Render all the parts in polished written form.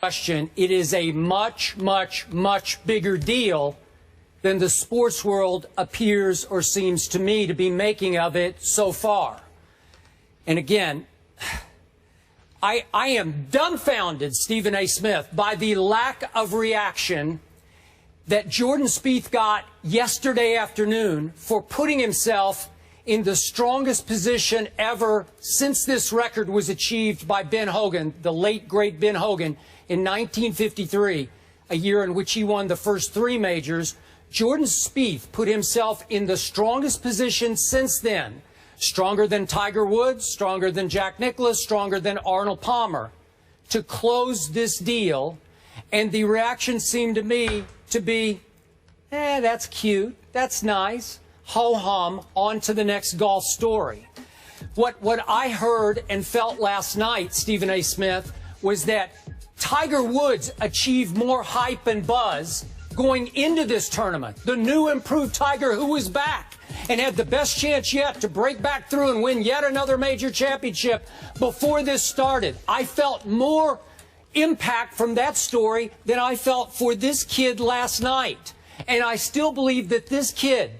Question, it is a much, much, much bigger deal than the sports world appears or seems to me to be making of it so far. And again, I am dumbfounded, Stephen A. Smith, by the lack of reaction that Jordan Spieth got yesterday afternoon for putting himself in the strongest position ever since this record was achieved by Ben Hogan, the late, great Ben Hogan, in 1953, a year in which he won the first 3 majors. Jordan Spieth put himself in the strongest position since then, stronger than Tiger Woods, stronger than Jack Nicklaus, stronger than Arnold Palmer, to close this deal. And the reaction seemed to me to be, that's cute, that's nice, ho-hum, on to the next golf story. What I heard and felt last night, Stephen A. Smith, was that Tiger Woods achieved more hype and buzz going into this tournament. The new improved Tiger, who was back and had the best chance yet to break back through and win yet another major championship before this started. I felt more impact from that story than I felt for this kid last night. And I still believe that this kid,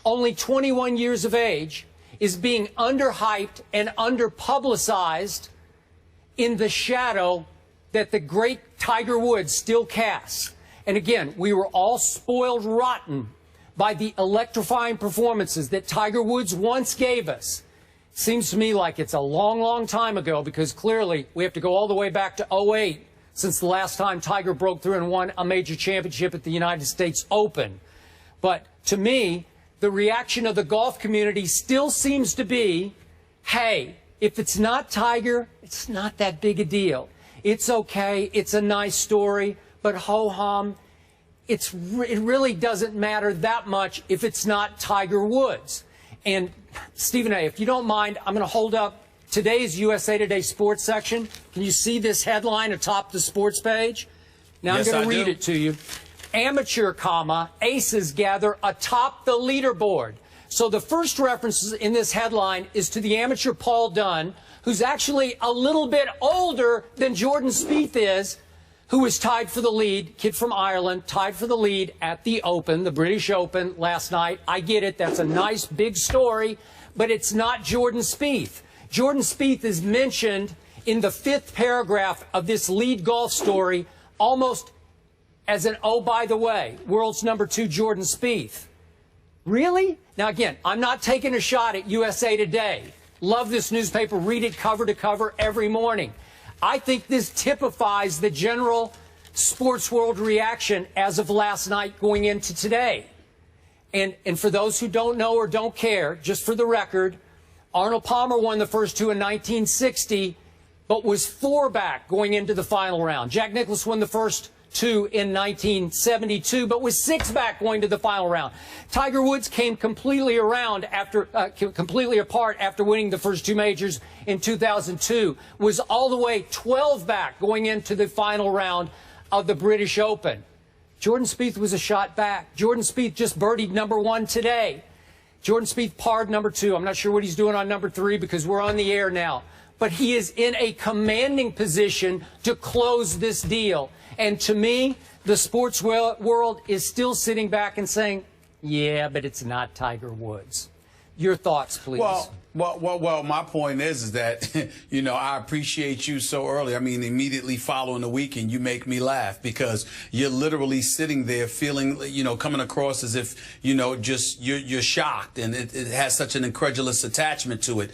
only 21 years of age, is being underhyped and underpublicized in the shadow that the great Tiger Woods still casts. And again, we were all spoiled rotten by the electrifying performances that Tiger Woods once gave us. Seems to me like it's a long, long time ago, because clearly we have to go all the way back to '08 since the last time Tiger broke through and won a major championship at the United States Open. But to me, the reaction of the golf community still seems to be, hey, if it's not Tiger, it's not that big a deal. It's okay. It's a nice story. But ho-hum, it really doesn't matter that much if it's not Tiger Woods. And, Stephen A., if you don't mind, I'm going to hold up today's USA Today sports section. Can you see this headline atop the sports page? Now yes, I'm going to read it to you. Amateur, aces gather atop the leaderboard. So the first reference in this headline is to the amateur Paul Dunn, who's actually a little bit older than Jordan Spieth is, who was tied for the lead, kid from Ireland, tied for the lead at the Open, the British Open last night. I get it. That's a nice big story, but it's not Jordan Spieth. Jordan Spieth is mentioned in the 5th paragraph of this lead golf story almost as an, oh, by the way, world's #2 Jordan Spieth. Really? Now, again, I'm not taking a shot at USA Today. Love this newspaper. Read it cover to cover every morning. I think this typifies the general sports world reaction as of last night going into today. And for those who don't know or don't care, just for the record, Arnold Palmer won the first 2 in 1960, but was 4 back going into the final round. Jack Nicklaus won the first 2 in 1972, but was 6 back going to the final round. Tiger Woods came completely apart after winning the first 2 majors in 2002, was all the way 12 back going into the final round of the British Open. Jordan Spieth was a shot back. Jordan Spieth just birdied #1 today. Jordan Spieth parred #2. I'm not sure what he's doing on #3 because we're on the air now. But he is in a commanding position to close this deal. And to me, the sports world is still sitting back and saying, yeah, but it's not Tiger Woods. Your thoughts, please. Well, my point is that, you know, I appreciate you so early. I mean, immediately following the weekend, you make me laugh because you're literally sitting there feeling, you know, coming across as if, you know, just you're shocked, and it has such an incredulous attachment to it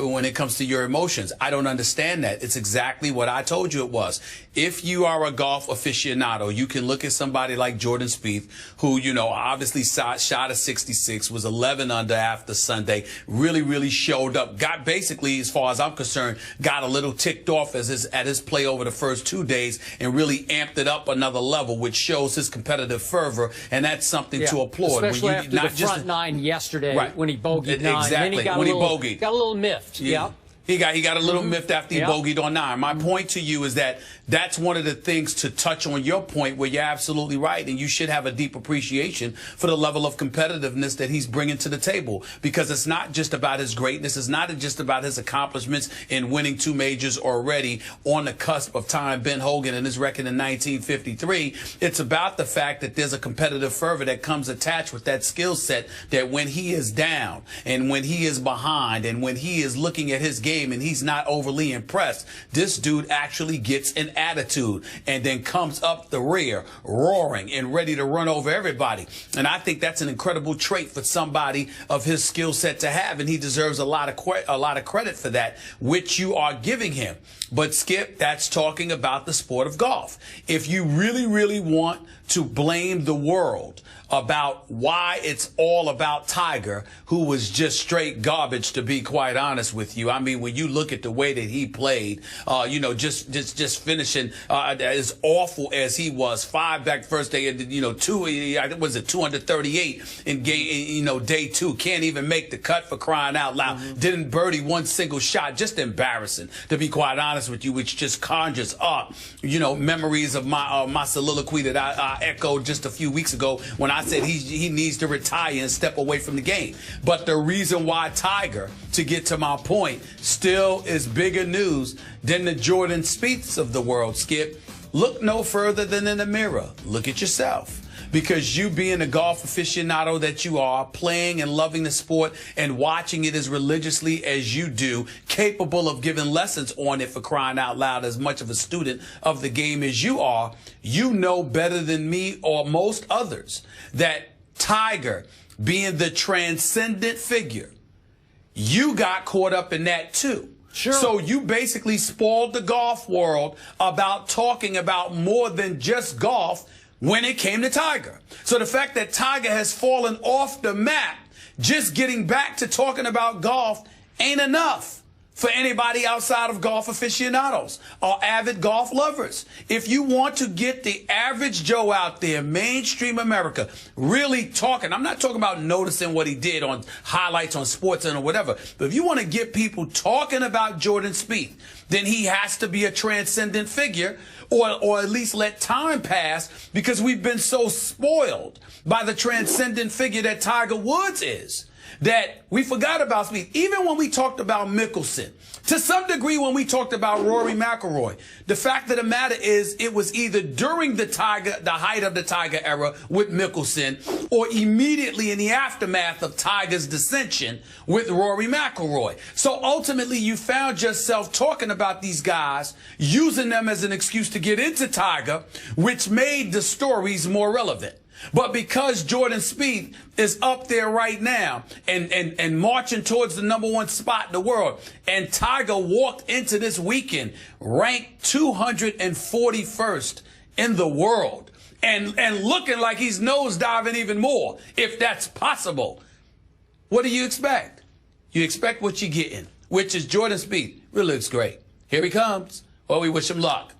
when it comes to your emotions. I don't understand that. It's exactly what I told you it was. If you are a golf aficionado, you can look at somebody like Jordan Spieth, who, you know, obviously shot a 66, was 11 under after Sunday, really showed up, got basically, as far as I'm concerned, got a little ticked off at his play over the first 2 days and really amped it up another level, which shows his competitive fervor, and that's something to applaud. Especially after the front 9 yesterday, right, when he bogeyed 9. Exactly, Then he got when he got a little miffed. Yeah. He got a little miffed after he bogeyed on 9. My point to you is that that's one of the things, to touch on your point, where you're absolutely right, and you should have a deep appreciation for the level of competitiveness that he's bringing to the table, because it's not just about his greatness. It's not just about his accomplishments in winning 2 majors already on the cusp of tying Ben Hogan and his record in 1953. It's about the fact that there's a competitive fervor that comes attached with that skill set, that when he is down and when he is behind and when he is looking at his game and he's not overly impressed, this dude actually gets an attitude and then comes up the rear roaring and ready to run over everybody. And I think that's an incredible trait for somebody of his skill set to have, and he deserves a lot of credit for that, which you are giving him. But Skip, that's talking about the sport of golf. If you really want to blame the world about why it's all about Tiger, who was just straight garbage, to be quite honest with you. I mean, when you look at the way that he played, just finishing as awful as he was, 5 back first day, 2, was it 238 in game, day 2, can't even make the cut, for crying out loud. Didn't birdie 1 single shot, just embarrassing, to be quite honest with you, which just conjures up, memories of my soliloquy that I echoed just a few weeks ago when I said he needs to retire and step away from the game. But the reason why Tiger, to get to my point, still is bigger news than the Jordan Spieths of the world, Skip, look no further than in the mirror. Look at yourself. Because you, being a golf aficionado that you are, playing and loving the sport and watching it as religiously as you do, capable of giving lessons on it, for crying out loud, as much of a student of the game as you are, you know better than me or most others that Tiger, being the transcendent figure, you got caught up in that too. Sure. So you basically spoiled the golf world about talking about more than just golf when it came to Tiger. So the fact that Tiger has fallen off the map, just getting back to talking about golf, ain't enough for anybody outside of golf aficionados or avid golf lovers. If you want to get the average Joe out there, mainstream America, really talking, I'm not talking about noticing what he did on highlights on SportsCenter or whatever, but if you want to get people talking about Jordan Spieth, then he has to be a transcendent figure, or at least let time pass, because we've been so spoiled by the transcendent figure that Tiger Woods is, that we forgot about Spieth. Even when we talked about Mickelson, to some degree when we talked about Rory McIlroy, the fact of the matter is it was either during the height of the Tiger era with Mickelson, or immediately in the aftermath of Tiger's dissension with Rory McIlroy. So ultimately you found yourself talking about these guys, using them as an excuse to get into Tiger, which made the stories more relevant. But because Jordan Spieth is up there right now and marching towards the #1 spot in the world, and Tiger walked into this weekend ranked 241st in the world and looking like he's nosediving even more, if that's possible, what do you expect? You expect what you're getting, which is Jordan Spieth really looks great. Here he comes. Well, we wish him luck.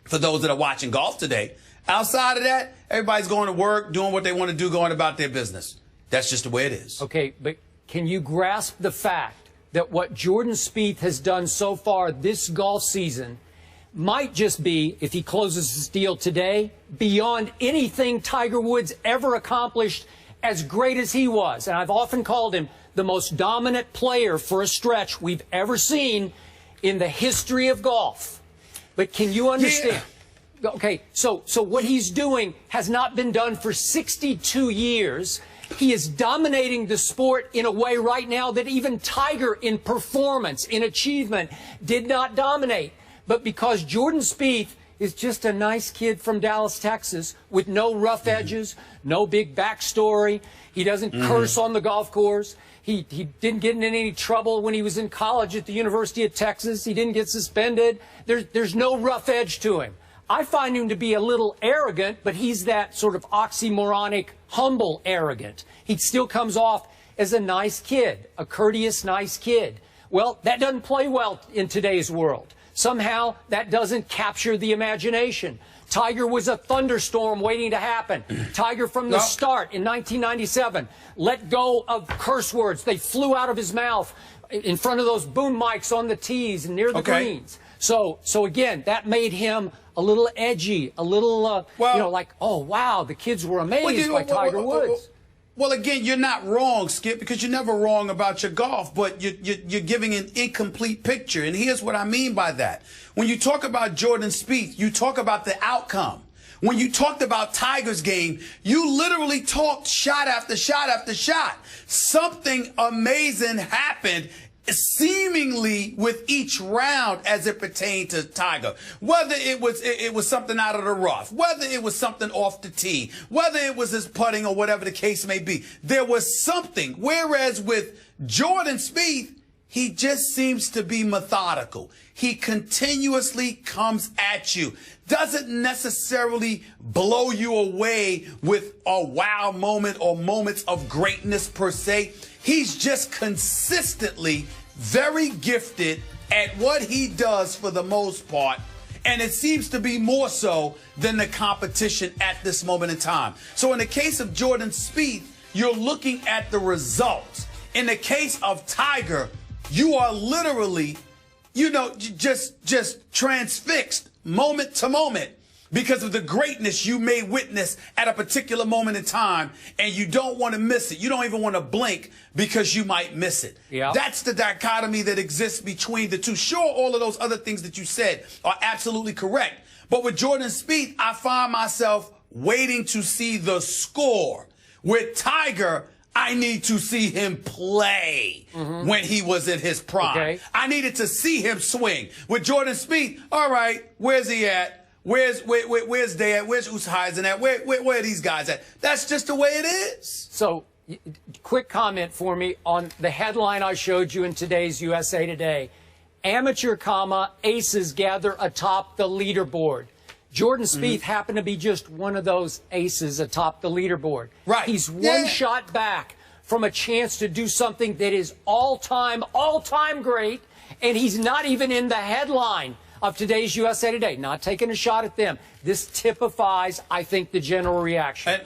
For those that are watching golf today, outside of that, everybody's going to work, doing what they want to do, going about their business. That's just the way it is. Okay, but can you grasp the fact that what Jordan Spieth has done so far this golf season might just be, if he closes his deal today, beyond anything Tiger Woods ever accomplished, as great as he was? And I've often called him the most dominant player for a stretch we've ever seen in the history of golf. But can you understand? Yeah. Okay, so what he's doing has not been done for 62 years. He is dominating the sport in a way right now that even Tiger, in performance, in achievement, did not dominate. But because Jordan Spieth is just a nice kid from Dallas, Texas, with no rough edges, no big backstory, he doesn't curse on the golf course, he didn't get in any trouble when he was in college at the University of Texas, he didn't get suspended, there's no rough edge to him. I find him to be a little arrogant, but he's that sort of oxymoronic, humble arrogant. He still comes off as a nice kid, a courteous, nice kid. Well, that doesn't play well in today's world. Somehow, that doesn't capture the imagination. Tiger was a thunderstorm waiting to happen. Tiger, from the start in 1997, let go of curse words. They flew out of his mouth in front of those boom mics on the tees and near the greens. So again, that made him a little edgy, a little, like, oh, wow, the kids were amazed by Tiger Woods. Well, again, you're not wrong, Skip, because you're never wrong about your golf, but you're giving an incomplete picture. And here's what I mean by that. When you talk about Jordan Spieth, you talk about the outcome. When you talked about Tiger's game, you literally talked shot after shot after shot. Something amazing happened seemingly with each round as it pertained to Tiger. Whether it was something out of the rough, whether it was something off the tee, whether it was his putting or whatever the case may be, there was something. Whereas with Jordan Spieth, he just seems to be methodical. He continuously comes at you. Doesn't necessarily blow you away with a wow moment or moments of greatness per se. He's just consistently very gifted at what he does for the most part. And it seems to be more so than the competition at this moment in time. So in the case of Jordan Spieth, you're looking at the results. In the case of Tiger, you are literally, just transfixed moment to moment because of the greatness you may witness at a particular moment in time, and you don't want to miss it. You don't even want to blink because you might miss it. Yeah. That's the dichotomy that exists between the two. Sure, all of those other things that you said are absolutely correct. But with Jordan Spieth, I find myself waiting to see the score. With Tiger, I need to see him play when he was in his prime. Okay. I needed to see him swing. With Jordan Spieth, all right, where's he at? Where's Day at? Where's Oosthuizen at? Where are these guys at? That's just the way it is. So, quick comment for me on the headline I showed you in today's USA Today. Amateur, aces gather atop the leaderboard. Jordan Spieth happened to be just one of those aces atop the leaderboard. Right. He's one shot back from a chance to do something that is all-time great, and he's not even in the headline of today's USA Today. Not taking a shot at them. This typifies, I think, the general reaction.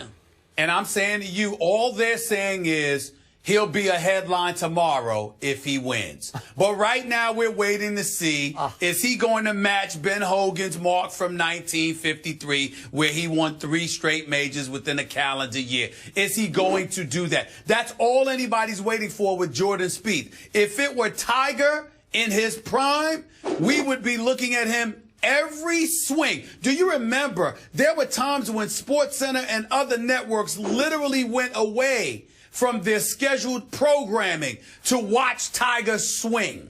And I'm saying to you, all they're saying is he'll be a headline tomorrow if he wins. But right now we're waiting to see, is he going to match Ben Hogan's mark from 1953 where he won 3 straight majors within a calendar year? Is he going to do that? That's all anybody's waiting for with Jordan Spieth. If it were Tiger in his prime, we would be looking at him every swing. Do you remember there were times when SportsCenter and other networks literally went away from their scheduled programming to watch Tiger swing?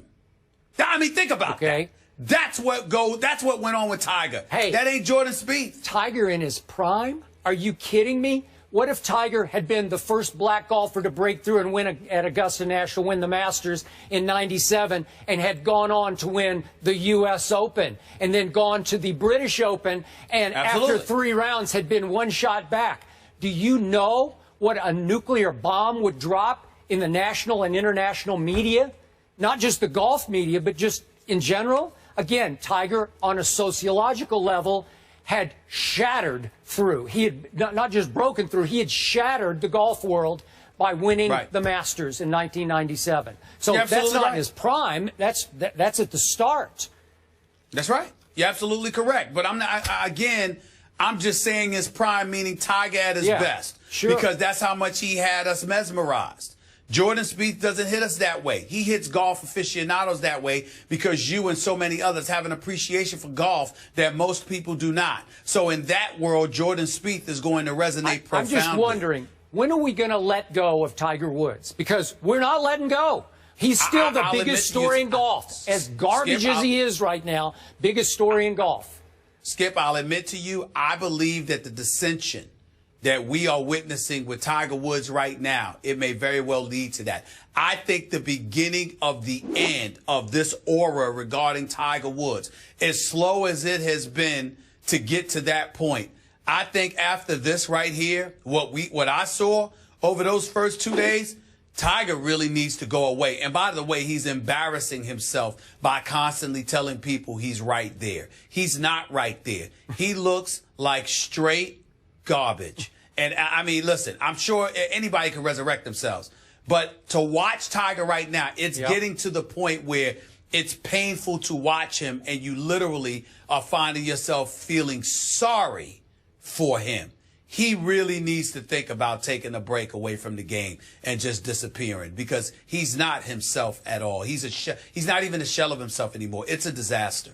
I mean, think about that. That's what went on with Tiger. Hey, that ain't Jordan Spieth. Tiger in his prime? Are you kidding me? What if Tiger had been the first black golfer to break through and win at Augusta National, win the Masters in '97, and had gone on to win the U.S. Open, and then gone to the British Open, and after 3 rounds had been 1 shot back? Do you know what a nuclear bomb would drop in the national and international media? Not just the golf media, but just in general. Again, Tiger, on a sociological level, had shattered through. He had not just broken through, he had shattered the golf world by winning the Masters in 1997. So that's not in his prime. That's at the start. That's right. You're absolutely correct. But I'm just saying his prime, meaning Tiger at his best. Sure. Because that's how much he had us mesmerized. Jordan Spieth doesn't hit us that way. He hits golf aficionados that way because you and so many others have an appreciation for golf that most people do not. So in that world, Jordan Spieth is going to resonate profoundly. I'm just wondering, when are we going to let go of Tiger Woods? Because we're not letting go. He's still the biggest story in golf. As garbage as he is right now, biggest story in golf. Skip, I'll admit to you, I believe that the dissension that we are witnessing with Tiger Woods right now, it may very well lead to that. I think the beginning of the end of this aura regarding Tiger Woods, as slow as it has been to get to that point, I think after this right here, what I saw over those first 2 days, Tiger really needs to go away. And by the way, he's embarrassing himself by constantly telling people he's right there. He's not right there. He looks like straight garbage. And I mean, listen, I'm sure anybody can resurrect themselves. But to watch Tiger right now, it's Yep. getting to the point where it's painful to watch him, and you literally are finding yourself feeling sorry for him. He really needs to think about taking a break away from the game and just disappearing, because he's not himself at all. He's not even a shell of himself anymore. It's a disaster.